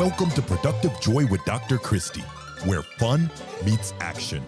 Welcome to Productive Joy with Dr. Christie, where fun meets action.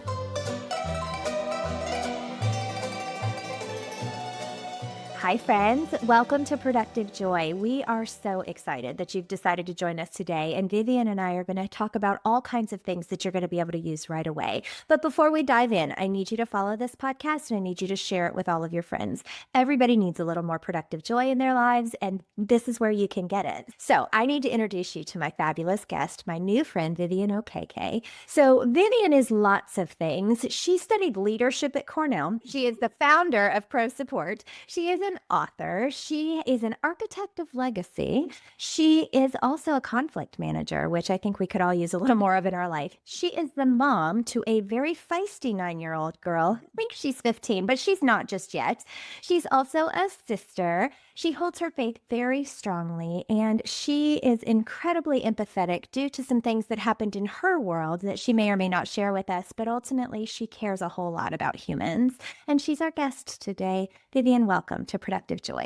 Hi, friends. Welcome to Productive Joy. We are so excited that you've decided to join us today. And Vivian and I are going to talk about all kinds of things that you're going to be able to use right away. But before we dive in, I need you to follow this podcast and I need you to share it with all of your friends. Everybody needs a little more productive joy in their lives, and this is where you can get it. So I need to introduce you to my fabulous guest, my new friend, Vivian Okeke. So Vivian is lots of things. She studied leadership at Cornell. She is the founder of Pro Support. She is an author. She is an architect of legacy. She is also a conflict manager, which I think we could all use a little more of in our life. She is the mom to a very feisty 9-year-old girl. I think she's 15, but she's not just yet. She's also a sister. She holds her faith very strongly, and she is incredibly empathetic due to some things that happened in her world that she may or may not share with us, but ultimately she cares a whole lot about humans. And she's our guest today. Vivian, welcome to Productive Joy.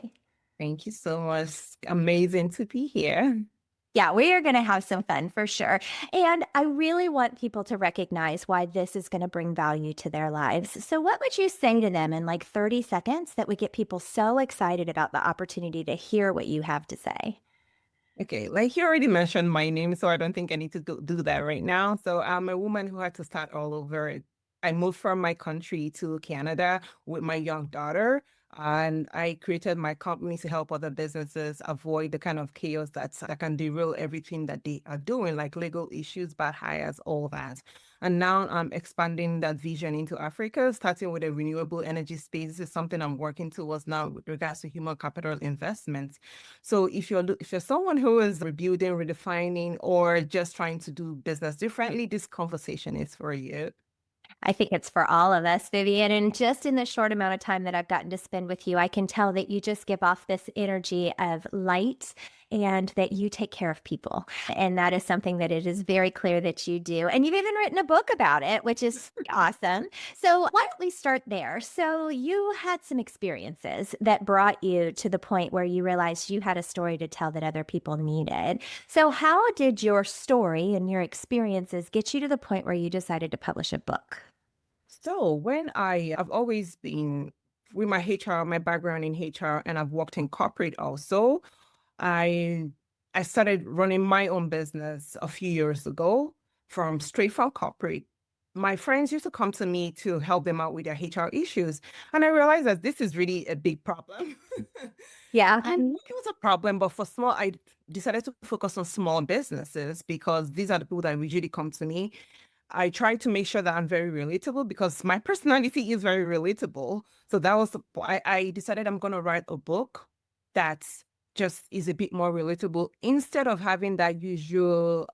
Thank you so much. Amazing to be here. Yeah, we are going to have some fun for sure. And I really want people to recognize why this is going to bring value to their lives. So what would you say to them in like 30 seconds that would get people so excited about the opportunity to hear what you have to say? Okay, like you already mentioned my name, so I don't think I need to do that right now. So I'm a woman who had to start all over. I moved from my country to Canada with my young daughter, and I created my company to help other businesses avoid the kind of chaos that can derail everything that they are doing, like legal issues, bad hires, all that. And now I'm expanding that vision into Africa, starting with a renewable energy space. This is something I'm working towards now with regards to human capital investments. So if you're someone who is rebuilding, redefining, or just trying to do business differently, this conversation is for you. I think it's for all of us, Vivian. And just in the short amount of time that I've gotten to spend with you, I can tell that you just give off this energy of light and that you take care of people. And that is something that it is very clear that you do. And you've even written a book about it, which is awesome. So why don't we start there? So you had some experiences that brought you to the point where you realized you had a story to tell that other people needed. So how did your story and your experiences get you to the point where you decided to publish a book? So when I've always been with my HR, my background in HR, and I've worked in corporate also. I I started running my own business a few years ago straight from corporate. My friends used to come to me to help them out with their HR issues. And I realized that this is really a big problem. Yeah. And it was a problem, but I decided to focus on small businesses because these are the people that usually come to me. I try to make sure that I'm very relatable because my personality is very relatable. So that was why I decided I'm going to write a book that just is a bit more relatable. Instead of having that usual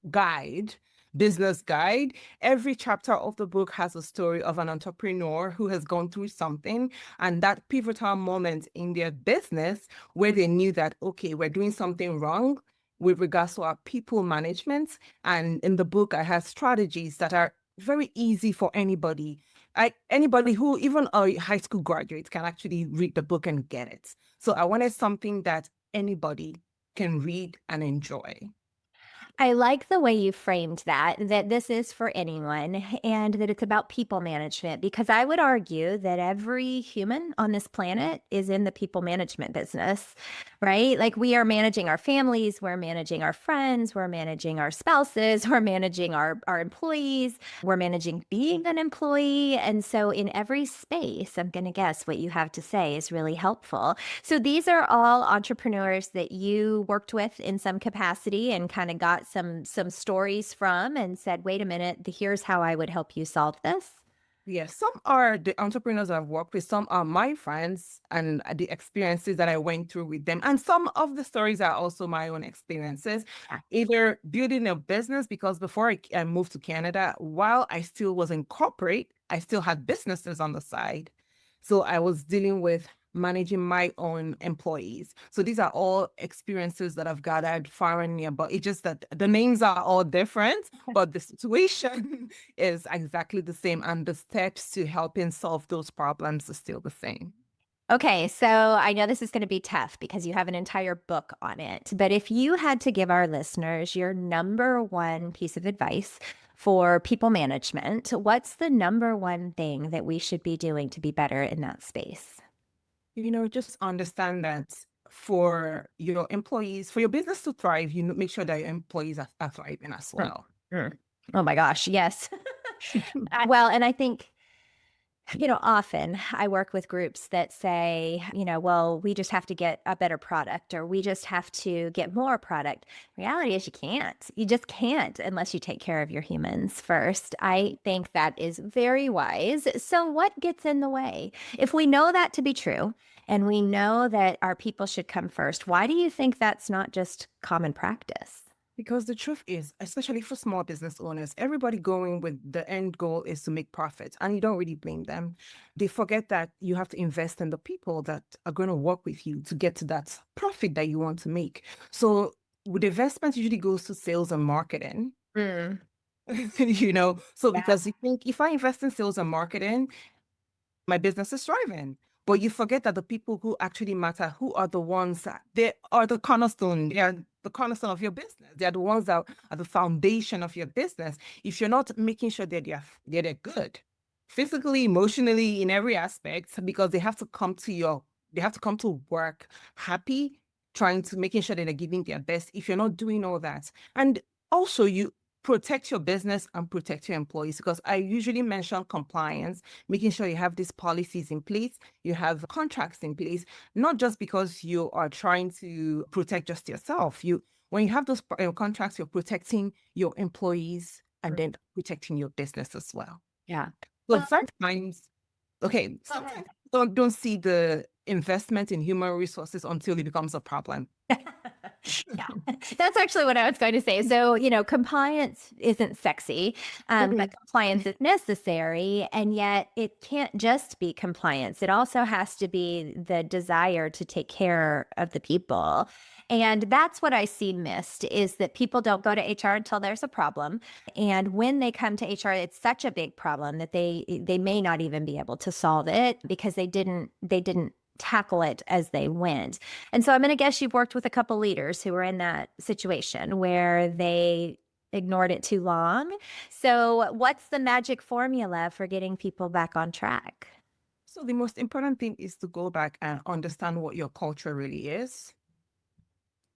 business guide, every chapter of the book has a story of an entrepreneur who has gone through something and that pivotal moment in their business where they knew that, okay, we're doing something wrong with regards to our people management. And in the book, I have strategies that are very easy for anybody. Anybody who, even a high school graduate, can actually read the book and get it. So I wanted something that anybody can read and enjoy. I like the way you framed that this is for anyone and that it's about people management, because I would argue that every human on this planet is in the people management business, right? Like we are managing our families, we're managing our friends, we're managing our spouses, we're managing our employees, we're managing being an employee. And so in every space, I'm going to guess what you have to say is really helpful. So these are all entrepreneurs that you worked with in some capacity and kind of got some stories from and said, wait a minute, here's how I would help you solve this. Yes, some are the entrepreneurs I've worked with, some are my friends and the experiences that I went through with them. And some of the stories are also my own experiences, either building a business, because before I moved to Canada, while I still was in corporate, I still had businesses on the side. So I was dealing with managing my own employees. So these are all experiences that I've gathered far and near, but it's just that the names are all different, but the situation is exactly the same. And the steps to helping solve those problems are still the same. Okay, so I know this is going to be tough because you have an entire book on it. But if you had to give our listeners your number one piece of advice for people management, what's the number one thing that we should be doing to be better in that space? Just understand that for your employees, for your business to thrive, make sure that your employees are thriving as Mm, well. mm. Oh my gosh, yes. Well, and I think often I work with groups that say, well, we just have to get a better product or we just have to get more product. Reality is you can't. You just can't unless you take care of your humans first. I think that is very wise. So, what gets in the way? If we know that to be true and we know that our people should come first, why do you think that's not just common practice? Because the truth is, especially for small business owners, everybody going with the end goal is to make profit, and you don't really blame them. They forget that you have to invest in the people that are going to work with you to get to that profit that you want to make. So, with investment usually goes to sales and marketing. Mm, So yeah. because you think if I invest in sales and marketing, my business is thriving. But you forget that the people who actually matter, who are the ones that they are the cornerstone, they are the cornerstone of your business. They are the ones that are the foundation of your business. If you're not making sure that they're good, physically, emotionally, in every aspect, because they have to come to work happy, trying to making sure that they're giving their best. If you're not doing all that, and also you protect your business and protect your employees, because I usually mention compliance, making sure you have these policies in place, you have contracts in place, not just because you are trying to protect just yourself. When you have those contracts, you're protecting your employees and then protecting your business as well. Yeah. So Well, sometimes, okay, go ahead. sometimes don't see the investment in human resources until it becomes a problem. Yeah, that's actually what I was going to say. So, compliance isn't sexy, but Mhm. compliance is necessary. And yet, it can't just be compliance, it also has to be the desire to take care of the people. And that's what I see missed is that people don't go to HR until there's a problem. And when they come to HR, it's such a big problem that they may not even be able to solve it because they didn't tackle it as they went. And so I'm going to guess you've worked with a couple leaders who were in that situation where they ignored it too long. So, what's the magic formula for getting people back on track? So the most important thing is to go back and understand what your culture really is.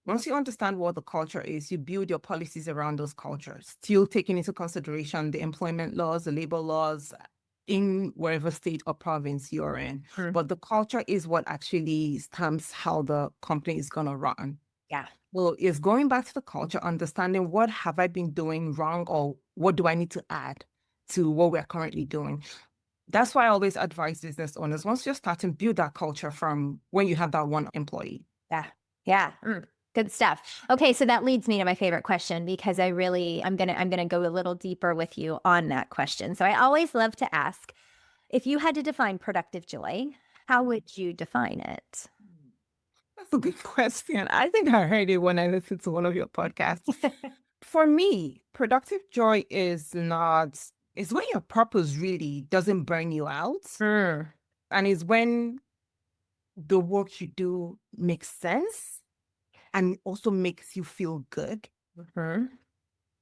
Once you understand what the culture is, you build your policies around those cultures, still taking into consideration the employment laws, the labor laws in wherever state or province you're in. Mm, But the culture is what actually stamps how the company is going to run. yeah. Well, it's going back to the culture, understanding what have I been doing wrong or what do I need to add to what we're currently doing. That's why I always advise business owners, once you're starting, build that culture from when you have that one employee. Yeah. Yeah. Good stuff. Okay, so that leads me to my favorite question because I'm gonna go a little deeper with you on that question. So I always love to ask, if you had to define productive joy, how would you define it? That's a good question. I think I heard it when I listened to one of your podcasts. For me, productive joy is when your purpose really doesn't burn you out, Mm, and is when the work you do makes sense and also makes you feel good. mhm.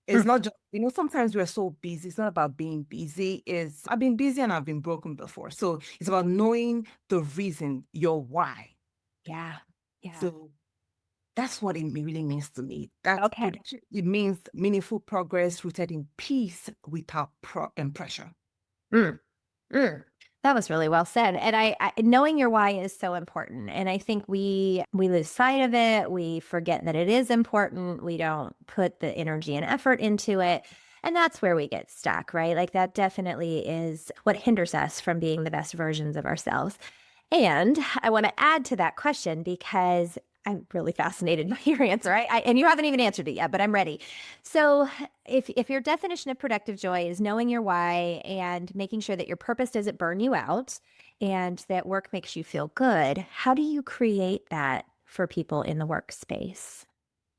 It's not just, sometimes we're so busy. It's not about being busy. I've been busy and I've been broken before. So it's about knowing the reason, your why. Yeah. Yeah. So that's what it really means to me. That Okay. it means meaningful progress rooted in peace without pressure. Mm, mm. That was really well said. And I knowing your why is so important. And I think we lose sight of it. We forget that it is important. We don't put the energy and effort into it. And that's where we get stuck, right? Like that definitely is what hinders us from being the best versions of ourselves. And I want to add to that question because I'm really fascinated by your answer. And you haven't even answered it yet, but I'm ready. So, if your definition of productive joy is knowing your why and making sure that your purpose doesn't burn you out and that work makes you feel good, how do you create that for people in the workspace?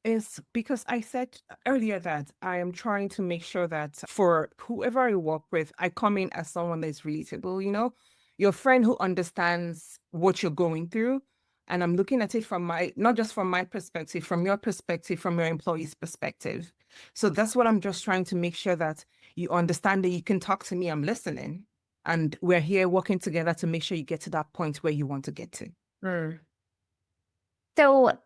Is because I said earlier that I am trying to make sure that for whoever I work with, I come in as someone that's relatable, your friend who understands what you're going through. And I'm looking at it from not just from my perspective, from your perspective, from your employee's perspective. So that's what I'm just trying to make sure that you understand that you can talk to me, I'm listening. And we're here working together to make sure you get to that point where you want to get to. Mm. So,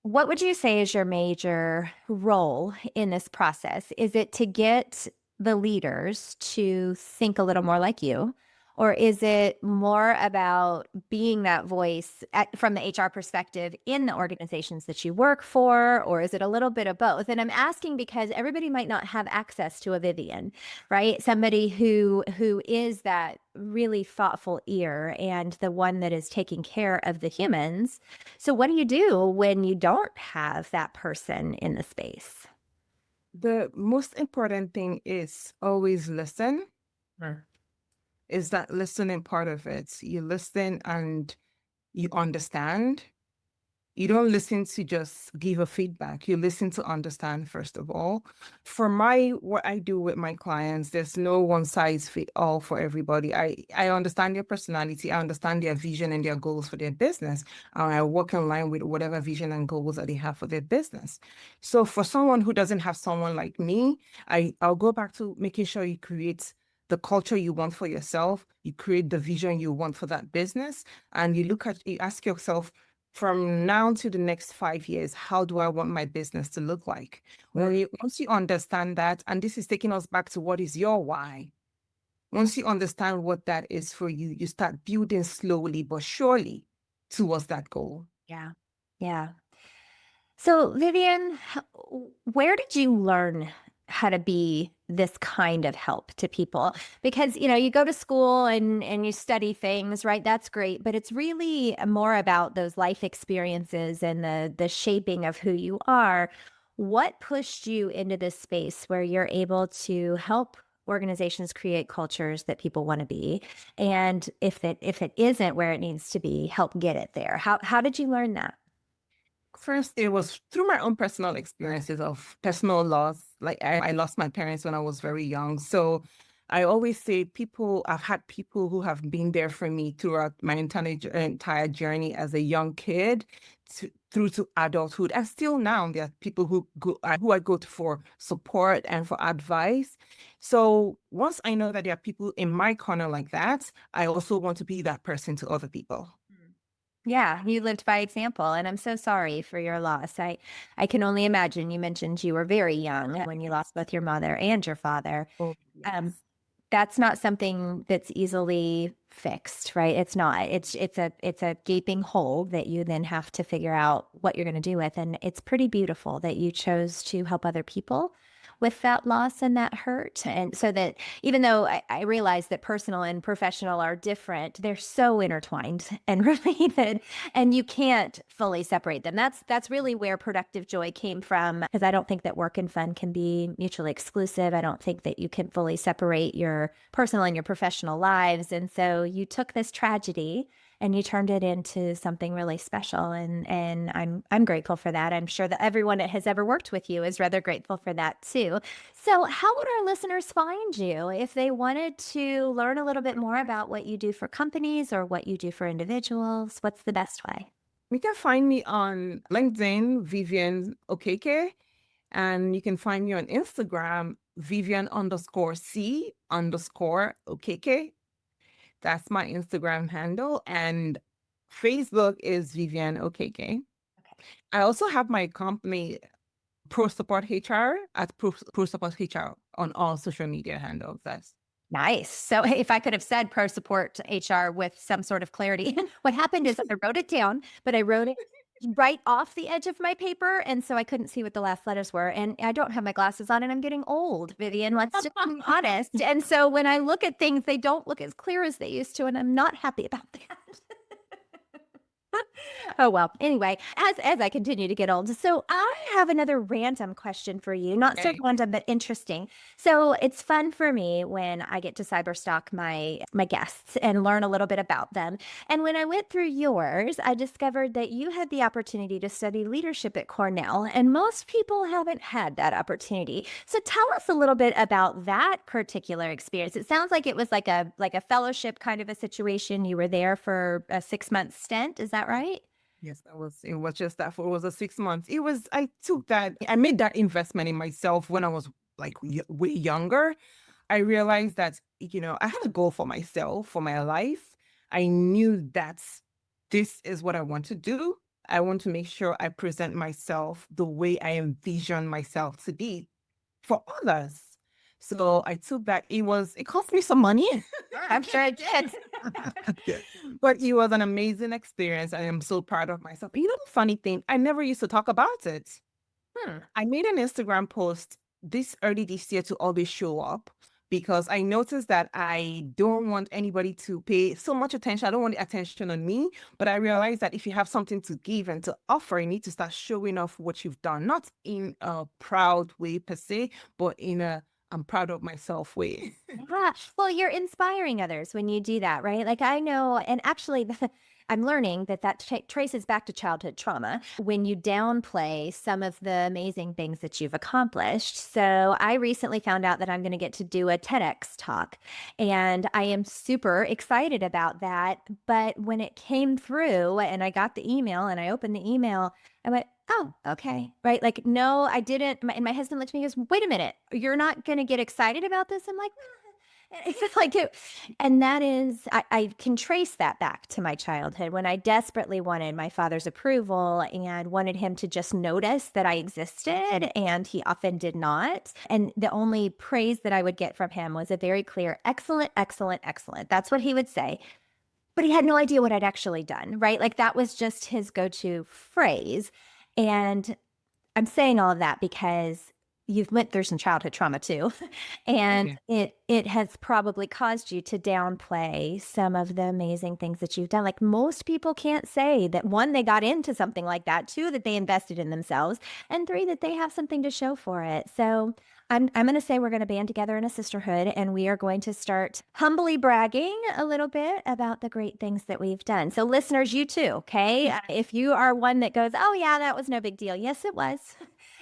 what would you say is your major role in this process? Is it to get the leaders to think a little more like you? Or is it more about being that voice from the HR perspective in the organizations that you work for? Or is it a little bit of both? And I'm asking because everybody might not have access to a Vivian, right? Somebody who is that really thoughtful ear and the one that is taking care of the humans. So what do you do when you don't have that person in the space? The most important thing is always listen. Is that listening part of it? You listen and you understand. You don't listen to just give a feedback. You listen to understand, first of all. For what I do with my clients, there's no one size fit all for everybody. I understand their personality. I understand their vision and their goals for their business. And I work in line with whatever vision and goals that they have for their business. So for someone who doesn't have someone like me, I'll go back to making sure you create the culture you want for yourself, you create the vision you want for that business, and you ask yourself, from now to the next 5 years, how do I want my business to look like? Once you understand that, and this is taking us back to what is your why. Once you understand what that is for you, you start building slowly but surely towards that goal. Yeah. Yeah. So, Vivian, where did you learn how to be this kind of help to people? Because, you go to school and you study things, right? That's great, but it's really more about those life experiences and the shaping of who you are. What pushed you into this space where you're able to help organizations create cultures that people want to be? And if it isn't where it needs to be, help get it there. How did you learn that? First, it was through my own personal experiences of personal loss. Like I lost my parents when I was very young. So I always say I've had people who have been there for me throughout my entire journey as a young kid through to adulthood. And still now there are people who I go to for support and for advice. So once I know that there are people in my corner like that, I also want to be that person to other people. Yeah, you lived by example, and I'm so sorry for your loss. I can only imagine. You mentioned you were very young when you lost both your mother and your father. Oh, Um, yes. that's not something that's easily fixed, right? It's not. It's a gaping hole that you then have to figure out what you're going to do with. And it's pretty beautiful that you chose to help other people with that loss and that hurt. And so that even though I realize that personal and professional are different, they're so intertwined and related, and you can't fully separate them. That's really where productive joy came from, because I don't think that work and fun can be mutually exclusive. I don't think that you can fully separate your personal and your professional lives. And so you took this tragedy and you turned it into something really special, and I'm grateful for that. I'm sure that everyone that has ever worked with you is rather grateful for that too. So how would our listeners find you if they wanted to learn a little bit more about what you do for companies or what you do for individuals? What's the best way? You can find me on LinkedIn, Vivian Okeke, and you can find me on Instagram, Vivian_C_Okeke. That's my Instagram handle. And Facebook is Vivian Okeke. Okay. I also have my company, Pro Support HR, at Pro Support HR on all social media handles. That's Nice. So if I could have said pro support HR with some sort of clarity, what happened is I wrote it down, but I wrote it right off the edge of my paper. And so I couldn't see what the last letters were. And I don't have my glasses on and I'm getting old, Vivian. Let's just be honest. And so when I look at things, they don't look as clear as they used to. And I'm not happy about that. Oh, well, anyway, as I continue to get old. So I have another random question for you. Not so Okay. random, but interesting. So it's fun for me when I get to cyberstalk my guests and learn a little bit about them. And when I went through yours, I discovered that you had the opportunity to study leadership at Cornell, and most people haven't had that opportunity. So tell us a little bit about that particular experience. It sounds like it was like a fellowship kind of a situation. You were there for a 6 month stint. Is that right? Yes, it was just that for it was a 6 months. I took that, I made that investment in myself when I was like way younger. I realized that, I had a goal for myself, for my life. I knew that this is what I want to do. I want to make sure I present myself the way I envision myself to be for others. So I took that. It cost me some money. I'm sure it did. Yeah. But it was an amazing experience. I am so proud of myself. The funny thing, I never used to talk about it. Hmm. I made an Instagram post this year to always show up because I noticed that I don't want anybody to pay so much attention. I don't want the attention on me, but I realized that if you have something to give and to offer, you need to start showing off what you've done, not in a proud way per se, but in a I'm proud of myself way. Yeah. Well, you're inspiring others when you do that, right? Like I know, and actually, I'm learning that traces back to childhood trauma when you downplay some of the amazing things that you've accomplished. So I recently found out that I'm going to get to do a TEDx talk, and I am super excited about that. But when it came through and I got the email and I opened the email, I went, oh, okay. Right. Like, no, I didn't. And my husband looked at me and goes, wait a minute, you're not going to get excited about this? I'm like, it's like it, and that is, I can trace that back to my childhood when I desperately wanted my father's approval and wanted him to just notice that I existed, and he often did not. And the only praise that I would get from him was a very clear, excellent, excellent, excellent. That's what he would say. But he had no idea what I'd actually done, right? Like that was just his go to phrase. And I'm saying all of that because you've went through some childhood trauma too. And Yeah. it has probably caused you to downplay some of the amazing things that you've done. Like most people can't say that one, they got into something like that, two, that they invested in themselves, and three, that they have something to show for it. So I'm going to say we're going to band together in a sisterhood and we are going to start humbly bragging a little bit about the great things that we've done. So listeners, you too, okay? If you are one that goes, oh yeah, that was no big deal. Yes, it was.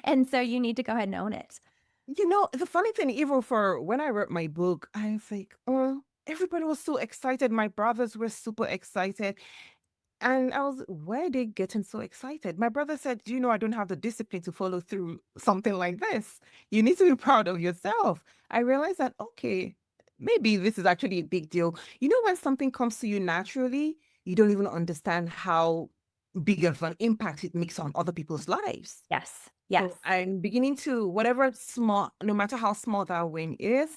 And so you need to go ahead and own it. The funny thing, even for when I wrote my book, I was like, oh, everybody was so excited. My brothers were super excited. And I was, why are they getting so excited? My brother said, I don't have the discipline to follow through something like this. You need to be proud of yourself. I realized that, okay, maybe this is actually a big deal. When something comes to you naturally, you don't even understand how big of an impact it makes on other people's lives. Yes. Yes. So I'm beginning to, whatever small, no matter how small that win is,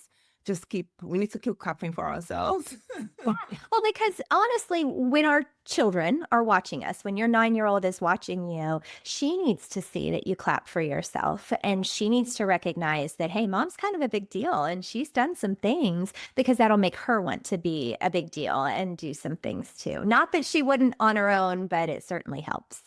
we need to keep clapping for ourselves. Well, because honestly, when our children are watching us, when your 9-year-old is watching you, she needs to see that you clap for yourself. And she needs to recognize that, hey, mom's kind of a big deal and she's done some things, because that'll make her want to be a big deal and do some things too. Not that she wouldn't on her own, but it certainly helps.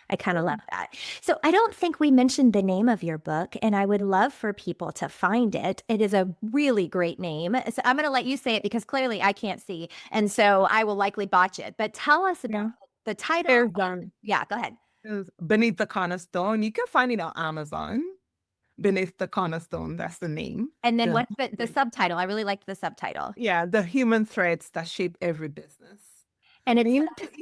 I kind of love that. So I don't think we mentioned the name of your book, and I would love for people to find it. It is a really great name. So I'm going to let you say it because clearly I can't see, and so I will likely botch it. But tell us about Yeah. the title. There's done. Yeah, go ahead. Beneath the Cornerstone. You can find it on Amazon. Beneath the Cornerstone, that's the name. And then The what's the subtitle? I really liked the subtitle. Yeah, the human threads that shape every business. And And it's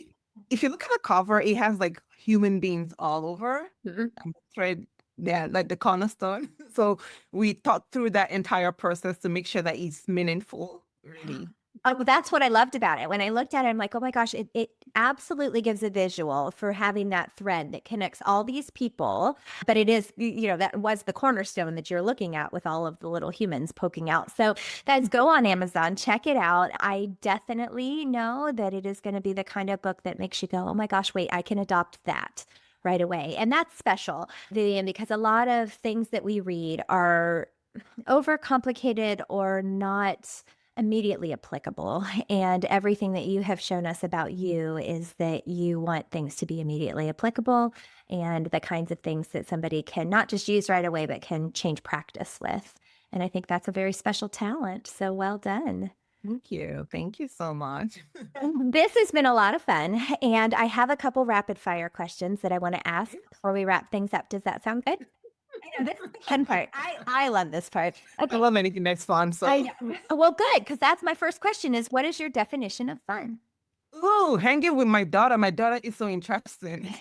if you look at the cover, it has like human beings all over. Mhm. And the thread, yeah, like the cornerstone. So we thought through that entire process to make sure that it's meaningful, really. Oh, that's what I loved about it. When I looked at it, I'm like, oh my gosh, it absolutely gives a visual for having that thread that connects all these people. But it is, that was the cornerstone that you're looking at with all of the little humans poking out. So guys, go on Amazon, check it out. I definitely know that it is going to be the kind of book that makes you go, oh my gosh, wait, I can adopt that right away. And that's special, Vivian, because a lot of things that we read are overcomplicated or not immediately applicable. And everything that you have shown us about you is that you want things to be immediately applicable and the kinds of things that somebody can not just use right away, but can change practice with. And I think that's a very special talent. So well done. Thank you. Thank you so much. This has been a lot of fun. And I have a couple rapid fire questions that I want to ask before we wrap things up. Does that sound good? I know this is the fun part. I love this part. I Okay. love anything that's fun. So, I know. Well, good, because that's my first question is what is your definition of fun? oh, hanging with my daughter. My daughter is so interesting.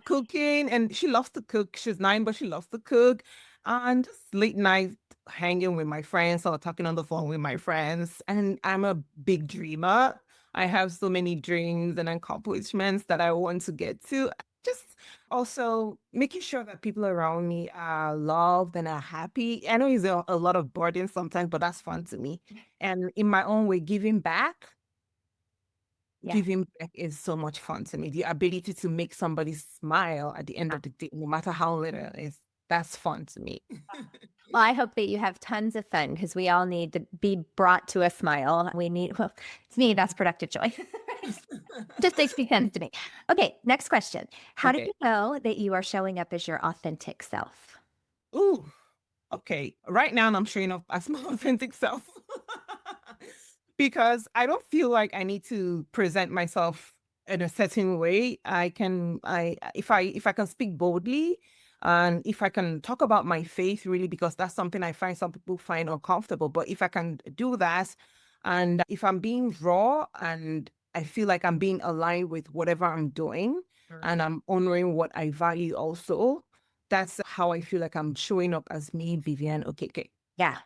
Cooking, and she loves to cook. She's 9, but she loves to cook. And just late night hanging with my friends or talking on the phone with my friends. And I'm a big dreamer. I have so many dreams and accomplishments that I want to get to. Just also making sure that people around me are loved and are happy. I know it's a lot of burden sometimes, but that's fun to me. And in my own way, giving back. Yeah. Giving back is so much fun to me. The ability to make somebody smile at the end of the day, no matter how little it is, that's fun to me. Well, I hope that you have tons of fun because we all need to be brought to a smile. Well, to me, that's productive joy. Just makes sense to me. Okay, next question. How do Okay. you know that you are showing up as your authentic self? Ooh, okay. Right now, I'm showing up as my authentic self because I don't feel like I need to present myself in a certain way. If I can speak boldly and if I can talk about my faith really, because that's something I find some people find uncomfortable. But if I can do that, and if I'm being raw and I feel like I'm being aligned with whatever I'm doing and I'm honoring what I value also, that's how I feel like I'm showing up as me, Vivian Okeke. Yeah.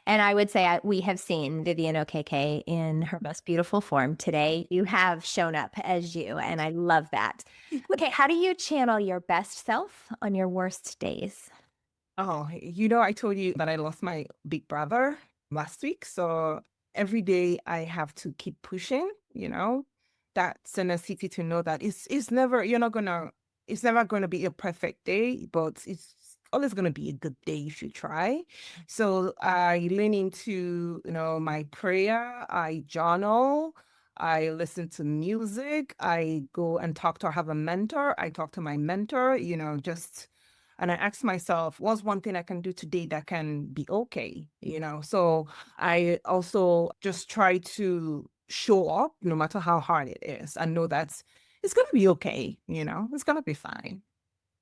And I would say we have seen Vivian Okeke in her most beautiful form today. You have shown up as you, and I love that. Okay, how do you channel your best self on your worst days? Oh, I told you that I lost my big brother last week. So every day I have to keep pushing, that tenacity to know that it's never gonna be a perfect day, but it's always gonna be a good day if you try. So I lean into, my prayer, I journal, I listen to music, I go and talk to, I have a mentor, I talk to my mentor, and I ask myself, what's one thing I can do today that can be okay? So I also just try to show up no matter how hard it is and know that it's going to be okay. It's going to be fine.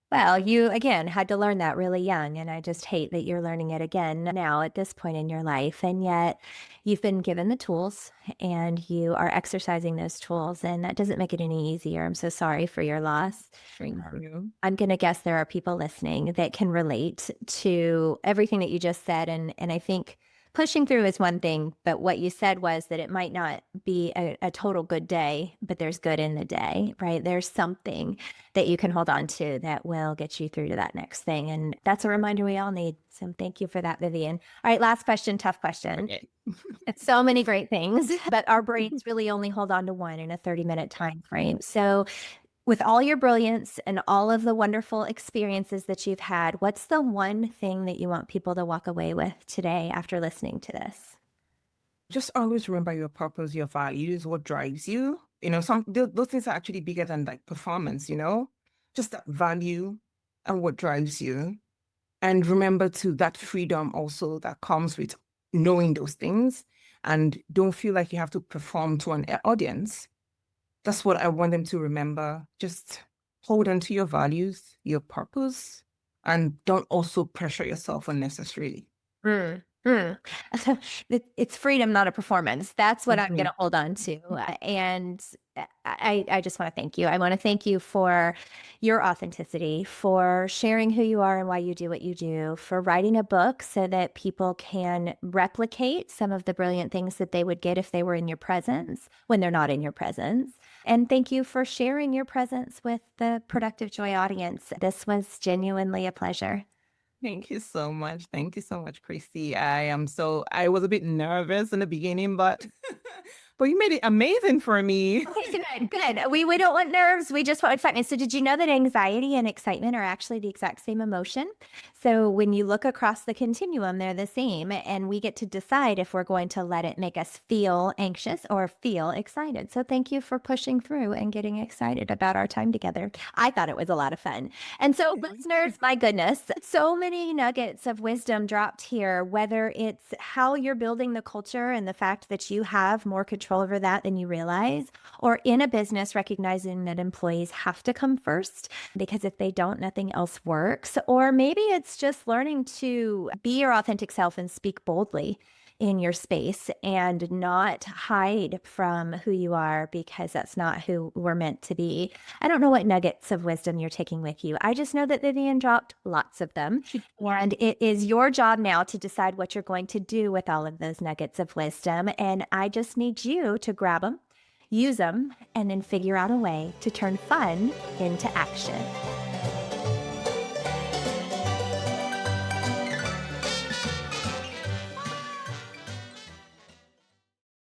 Well, you again had to learn that really young, and I just hate that you're learning it again now at this point in your life. And yet you've been given the tools and you are exercising those tools, and that doesn't make it any easier. I'm so sorry for your loss. Thank you. I'm going to guess there are people listening that can relate to everything that you just said. And I think pushing through is one thing, but what you said was that it might not be a total good day, but there's good in the day, right? There's something that you can hold on to that will get you through to that next thing. And that's a reminder we all need. So thank you for that, Vivian. All right, last question, tough question. Okay. It's so many great things, but our brains really only hold on to one in a 30-minute time frame. So with all your brilliance and all of the wonderful experiences that you've had, what's the one thing that you want people to walk away with today after listening to this? Just always remember your purpose, your values, what drives you. Those things are actually bigger than like performance, just that value and what drives you. And remember that freedom also that comes with knowing those things, and don't feel like you have to perform to an audience. That's what I want them to remember. Just hold on to your values, your purpose, and don't also pressure yourself unnecessarily. It's freedom, not a performance. That's what I'm going to hold on to. And I just want to thank you. I want to thank you for your authenticity, for sharing who you are and why you do what you do, for writing a book so that people can replicate some of the brilliant things that they would get if they were in your presence when they're not in your presence. And thank you for sharing your presence with the Productive Joy audience. This was genuinely a pleasure. Thank you so much. Thank you so much, Christie. I was a bit nervous in the beginning, but but you made it amazing for me. Good, good. We don't want nerves. We just want excitement. So did you know that anxiety and excitement are actually the exact same emotion? So when you look across the continuum, they're the same. And we get to decide if we're going to let it make us feel anxious or feel excited. So thank you for pushing through and getting excited about our time together. I thought it was a lot of fun. And so listeners, my goodness, so many nuggets of wisdom dropped here, whether it's how you're building the culture and the fact that you have more control over that than you realize, or in a business, recognizing that employees have to come first because if they don't, nothing else works. Or maybe it's just learning to be your authentic self and speak boldly in your space and not hide from who you are because that's not who we're meant to be. I don't know what nuggets of wisdom you're taking with you. I just know that Vivian dropped lots of them. And it is your job now to decide what you're going to do with all of those nuggets of wisdom. And I just need you to grab them, use them, and then figure out a way to turn fun into action.